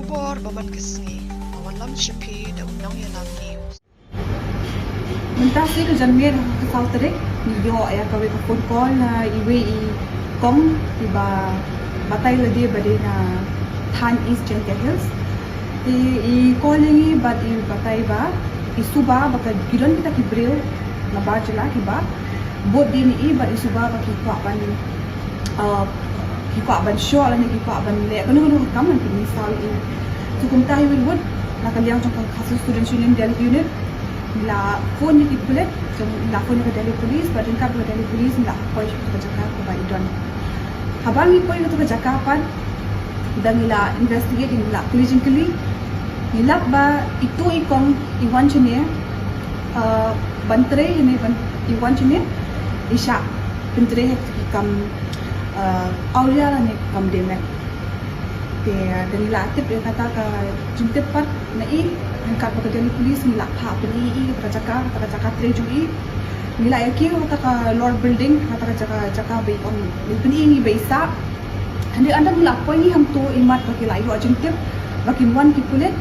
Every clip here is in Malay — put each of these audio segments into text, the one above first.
Kubor baman Khasi, awan lam Shapi da unang yalam news. Mentasi ke Jaintia ke Southerik, ni yo ayah kawei ke phone call na iwe I kong tiba batai lagi bade na Than East Jaintia Hills. I calling I but I batai ba I suba baka gilon kita kibril na bajela kiba bot din I but I suba baki kwa ban show ala ni kwa ban le kono kam nan misal I so kumta I will would nakaliang jong Khasi student union Delhi unit la phone ni pulit so la phone ni Delhi police but in ka Delhi police la poi ka jaka ko ba idon habang I poi to ka jaka pan dan nila investigate nila diligently nila ba itu ikong iwan chine ban trei ni ban iwan chine Shah Pynïaid Kam Awria ni kam demek te dan nila tip dia kata ka jintip par na I angkat baka Delhi police nila pa pili I ka jaka trei ju I nila yaki kata ka lord building kata ka jaka bay on pili ni baysa hindi anda nila poi ni ham to imat baki la yo jintip baki wan ki pulit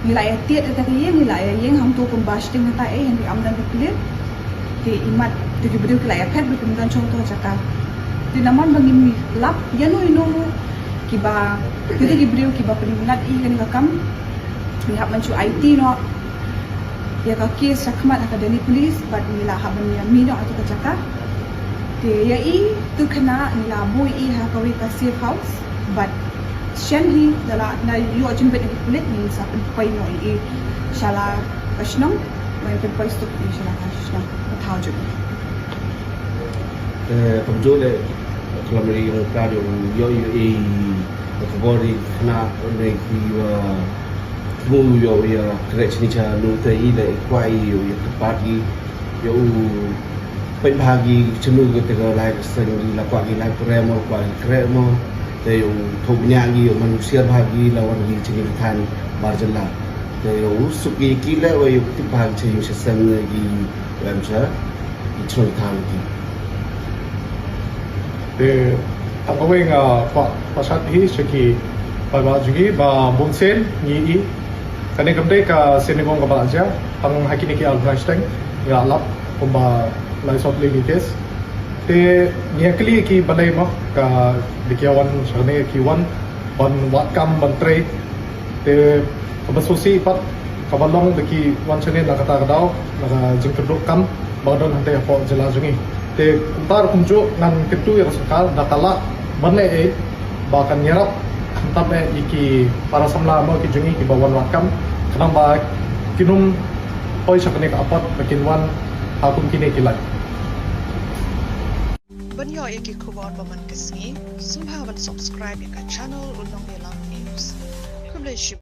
nila ya tiat kata ka nila ya yeng ham to combusting ta hindi amdan ki pulit te imat te video ki la ya pet baki dan chong to jaka ti naman bangin lap yano ino kiba kita gibriu kiba peningat I kan kam lihat mancu IT no ya ka kes sakmat ka Delhi police but nila haban ya mino atau ka jaka te ya I tu kena nila boy I ha kawei ka safe house but shen hi dala na yo ajin bet ki pulit ni sa pai no I shala kashnong mai pen pai stop I shala kashnong thao ju Pemjole kalau mereka berada yo kebori kena oleh kiwa mu yo ya kerja ni nutai le kuai yo ya kepagi yo pembagi cenu ketika lain seni lakukan lain kremo le yo thobnyagi yo manusia bagi lawan di cini kan marjala le yo suki kila yo tibag che yo sesang lagi lamsa itu kan Kam Awria nga pasat hi seki ba jugi ba bonsen ni I kane kamde ka senegong ka ba aja pang hakini ki Albranstein nga lap kumba lai sot le kes te ni kli ki balai mo ka dikiawan sane ki wan wat kam ban trei te kabasusi pat kabalong deki wan chane na kata daw na jingkro kam badon hante po jela jungi te kuntar kunjo nan ketu ya sakal datala banle bahkan nyerap tabe iki para samla mo ki jungi ki bawan wakam kanang ba kinum poi sakane ka apat bakinwan hakum kine kilat Banyo iki kubor baman Khasi, sumhawan subscribe ka channel unang yalam news. Kumle